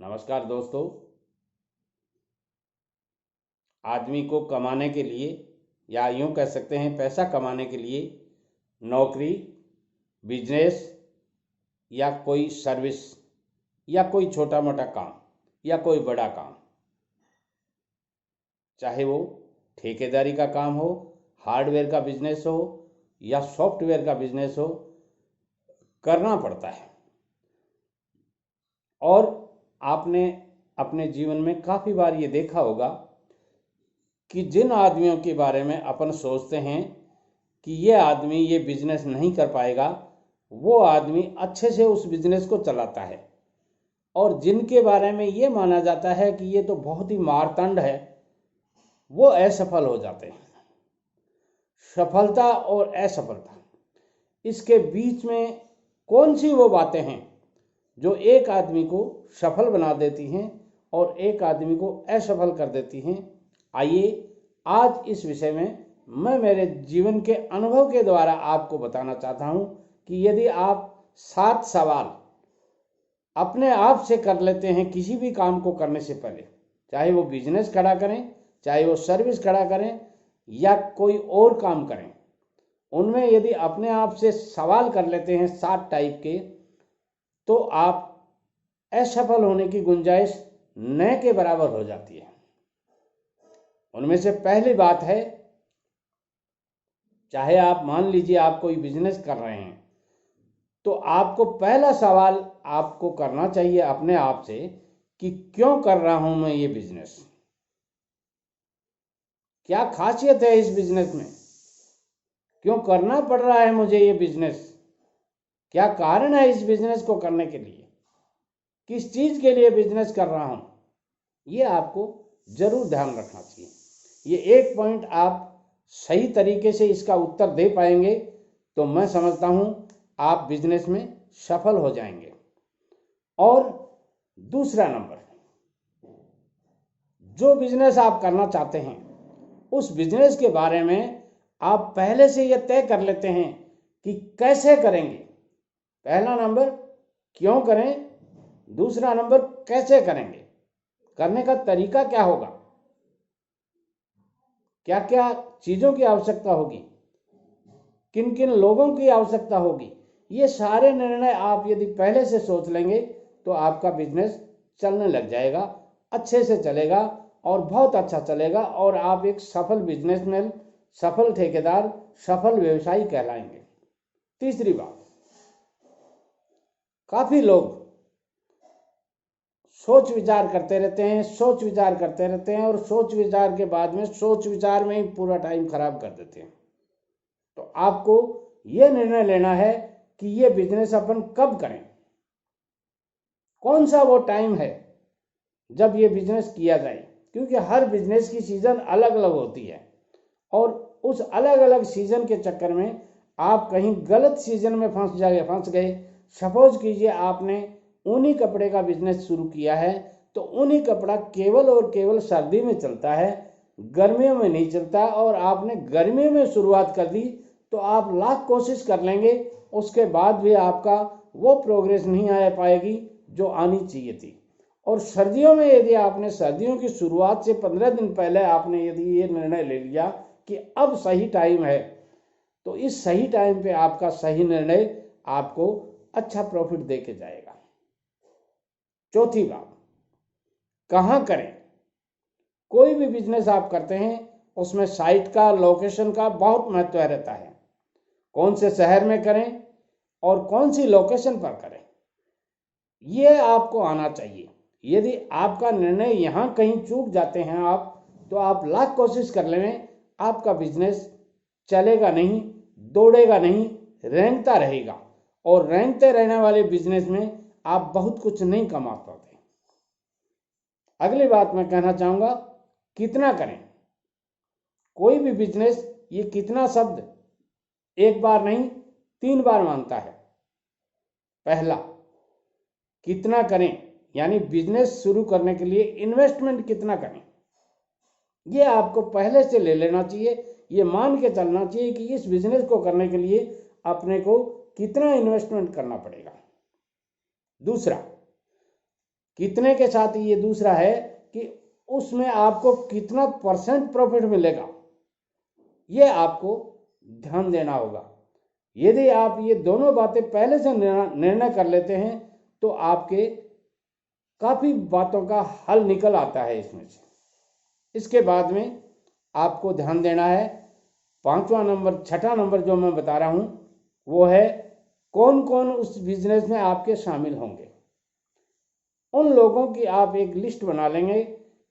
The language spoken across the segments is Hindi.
नमस्कार दोस्तों। आदमी को कमाने के लिए या यूं कह सकते हैं पैसा कमाने के लिए नौकरी, बिजनेस या कोई सर्विस या कोई छोटा मोटा काम या कोई बड़ा काम, चाहे वो ठेकेदारी का काम हो, हार्डवेयर का बिजनेस हो या सॉफ्टवेयर का बिजनेस हो, करना पड़ता है। और आपने अपने जीवन में काफ़ी बार ये देखा होगा कि जिन आदमियों के बारे में अपन सोचते हैं कि ये आदमी ये बिजनेस नहीं कर पाएगा, वो आदमी अच्छे से उस बिजनेस को चलाता है। और जिनके बारे में ये माना जाता है कि ये तो बहुत ही मारतंड है, वो असफल हो जाते हैं। सफलता और असफलता, इसके बीच में कौन सी वो बातें हैं जो एक आदमी को सफल बना देती हैं और एक आदमी को असफल कर देती हैं? आइए आज इस विषय में मैं मेरे जीवन के अनुभव के द्वारा आपको बताना चाहता हूं कि यदि आप 7 सवाल अपने आप से कर लेते हैं किसी भी काम को करने से पहले, चाहे वो बिजनेस खड़ा करें, चाहे वो सर्विस खड़ा करें या कोई और काम करें, उनमें यदि अपने आप से सवाल कर लेते हैं 7 टाइप के, तो आप असफल होने की गुंजाइश न के बराबर हो जाती है। उनमें से पहली बात है, चाहे आप मान लीजिए आप कोई बिजनेस कर रहे हैं, तो आपको पहला सवाल आपको करना चाहिए अपने आप से कि क्यों कर रहा हूं मैं ये बिजनेस? क्या खासियत है इस बिजनेस में? क्यों करना पड़ रहा है मुझे ये बिजनेस? क्या कारण है इस बिजनेस को करने के लिए? किस चीज के लिए बिजनेस कर रहा हूं? ये आपको जरूर ध्यान रखना चाहिए। ये एक पॉइंट आप सही तरीके से इसका उत्तर दे पाएंगे तो मैं समझता हूं आप बिजनेस में सफल हो जाएंगे। और दूसरा नंबर, जो बिजनेस आप करना चाहते हैं उस बिजनेस के बारे में आप पहले से यह तय कर लेते हैं कि कैसे करेंगे। पहला नंबर क्यों करें, दूसरा नंबर कैसे करेंगे, करने का तरीका क्या होगा, क्या क्या चीजों की आवश्यकता होगी, किन किन लोगों की आवश्यकता होगी। ये सारे निर्णय आप यदि पहले से सोच लेंगे तो आपका बिजनेस चलने लग जाएगा, अच्छे से चलेगा और बहुत अच्छा चलेगा और आप एक सफल बिजनेसमैन, सफल ठेकेदार, सफल व्यवसायी कहलाएंगे। तीसरी बात, काफी लोग सोच विचार करते रहते हैं, सोच विचार करते रहते हैं और सोच विचार के बाद में सोच विचार में ही पूरा टाइम खराब कर देते हैं। तो आपको यह निर्णय लेना है कि यह बिजनेस अपन कब करें, कौन सा वो टाइम है जब ये बिजनेस किया जाए, क्योंकि हर बिजनेस की सीजन अलग अलग होती है और उस अलग अलग सीजन के चक्कर में आप कहीं गलत सीजन में फंस गए। सपोज कीजिए आपने ऊनी कपड़े का बिजनेस शुरू किया है, तो ऊनी कपड़ा केवल और केवल सर्दी में चलता है, गर्मियों में नहीं चलता, और आपने गर्मियों में शुरुआत कर दी तो आप लाख कोशिश कर लेंगे, उसके बाद भी आपका वो प्रोग्रेस नहीं आ पाएगी जो आनी चाहिए थी। और सर्दियों में यदि आपने सर्दियों की शुरुआत से 15 दिन पहले आपने यदि ये निर्णय ले लिया कि अब सही टाइम है, तो इस सही टाइम पे आपका सही निर्णय आपको अच्छा प्रॉफिट दे के जाएगा। चौथी बात, कहां करें? कोई भी बिजनेस आप करते हैं उसमें साइट का, लोकेशन का बहुत महत्व रहता है। कौन से शहर में करें और कौन सी लोकेशन पर करें, यह आपको आना चाहिए। यदि आपका निर्णय यहां कहीं चूक जाते हैं आप, तो आप लाख कोशिश कर लें, आपका बिजनेस चलेगा नहीं, दौड़ेगा नहीं, रेंगता रहेगा। और रेंगते रहने वाले बिजनेस में आप बहुत कुछ नहीं कमा पाते। अगली बात मैं कहना चाहूंगा, कितना करें? कोई भी बिजनेस ये कितना शब्द एक बार नहीं 3 बार मांगता है। पहला, कितना करें, यानी बिजनेस शुरू करने के लिए इन्वेस्टमेंट कितना करें, ये आपको पहले से ले लेना चाहिए। ये मान के चलना चाहिए कि इस बिजनेस को करने के लिए अपने को कितना इन्वेस्टमेंट करना पड़ेगा। दूसरा, कितने के साथ ये दूसरा है कि उसमें आपको कितना % प्रॉफिट मिलेगा, ये आपको ध्यान देना होगा। यदि आप ये दोनों बातें पहले से निर्णय कर लेते हैं तो आपके काफ़ी बातों का हल निकल आता है इसमें से। इसके बाद में आपको ध्यान देना है 6ठा नंबर जो मैं बता रहा हूँ वो है कौन कौन उस बिजनेस में आपके शामिल होंगे। उन लोगों की आप एक लिस्ट बना लेंगे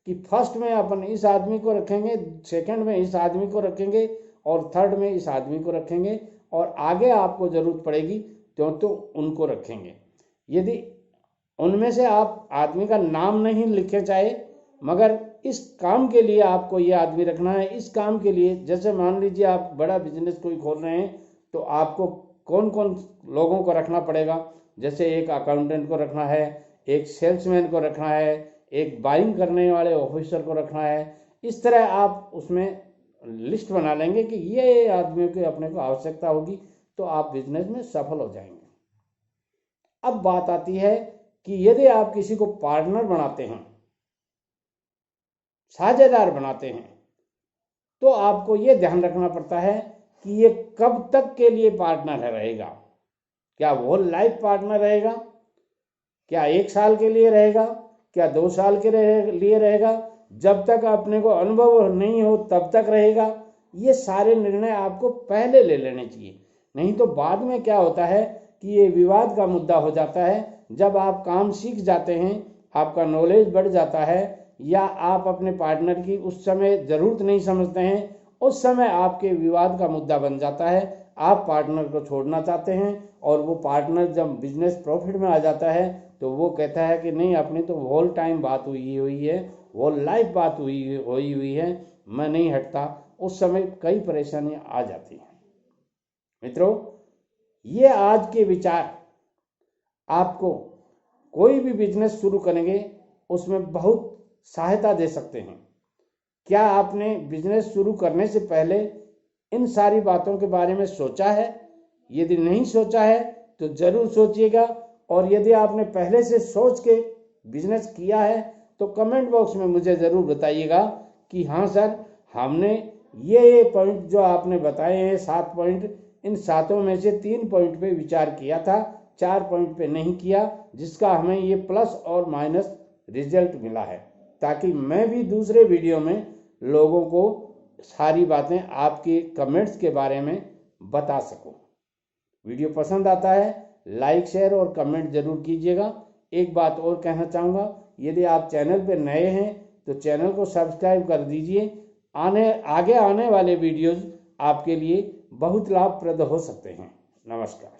कि फर्स्ट में अपन इस आदमी को रखेंगे, सेकंड में इस आदमी को रखेंगे और थर्ड में इस आदमी को रखेंगे और आगे आपको ज़रूरत पड़ेगी तो उनको रखेंगे। यदि उनमें से आप आदमी का नाम नहीं लिखे चाहे, मगर इस काम के लिए आपको ये आदमी रखना है, इस काम के लिए, जैसे मान लीजिए आप बड़ा बिजनेस कोई खोल रहे हैं तो आपको कौन कौन लोगों को रखना पड़ेगा। जैसे एक अकाउंटेंट को रखना है, एक सेल्समैन को रखना है, एक बाइंग करने वाले ऑफिसर को रखना है। इस तरह आप उसमें लिस्ट बना लेंगे कि ये आदमियों की अपने को आवश्यकता होगी तो आप बिजनेस में सफल हो जाएंगे। अब बात आती है कि यदि आप किसी को पार्टनर बनाते हैं, साझेदार बनाते हैं, तो आपको ये ध्यान रखना पड़ता है कि ये कब तक के लिए पार्टनर रहेगा। क्या वो लाइफ पार्टनर रहेगा, क्या 1 साल के लिए रहेगा, क्या 2 साल के लिए रहेगा, जब तक अपने को अनुभव नहीं हो तब तक रहेगा। ये सारे निर्णय आपको पहले ले लेने चाहिए, नहीं तो बाद में क्या होता है कि ये विवाद का मुद्दा हो जाता है। जब आप काम सीख जाते हैं, आपका नॉलेज बढ़ जाता है, या आप अपने पार्टनर की उस समय ज़रूरत नहीं समझते हैं, उस समय आपके विवाद का मुद्दा बन जाता है। आप पार्टनर को छोड़ना चाहते हैं और वो पार्टनर जब बिजनेस प्रॉफिट में आ जाता है तो वो कहता है कि नहीं, अपनी तो होल टाइम बात हुई है, वो लाइफ बात हुई है, मैं नहीं हटता। उस समय कई परेशानियां आ जाती हैं। मित्रों, ये आज के विचार आपको कोई भी बिजनेस शुरू करेंगे उसमें बहुत सहायता दे सकते हैं। क्या आपने बिजनेस शुरू करने से पहले इन सारी बातों के बारे में सोचा है? यदि नहीं सोचा है तो ज़रूर सोचिएगा, और यदि आपने पहले से सोच के बिजनेस किया है तो कमेंट बॉक्स में मुझे ज़रूर बताइएगा कि हाँ सर, हमने ये पॉइंट जो आपने बताए हैं 7 पॉइंट, इन 7 में से 3 पॉइंट पे विचार किया था, 4 पॉइंट पे नहीं किया, जिसका हमें ये प्लस और माइनस रिजल्ट मिला है, ताकि मैं भी दूसरे वीडियो में लोगों को सारी बातें आपके कमेंट्स के बारे में बता सकूं। वीडियो पसंद आता है लाइक, शेयर और कमेंट जरूर कीजिएगा। एक बात और कहना चाहूँगा, यदि आप चैनल पर नए हैं तो चैनल को सब्सक्राइब कर दीजिए। आगे आने वाले वीडियोज़ आपके लिए बहुत लाभप्रद हो सकते हैं। नमस्कार।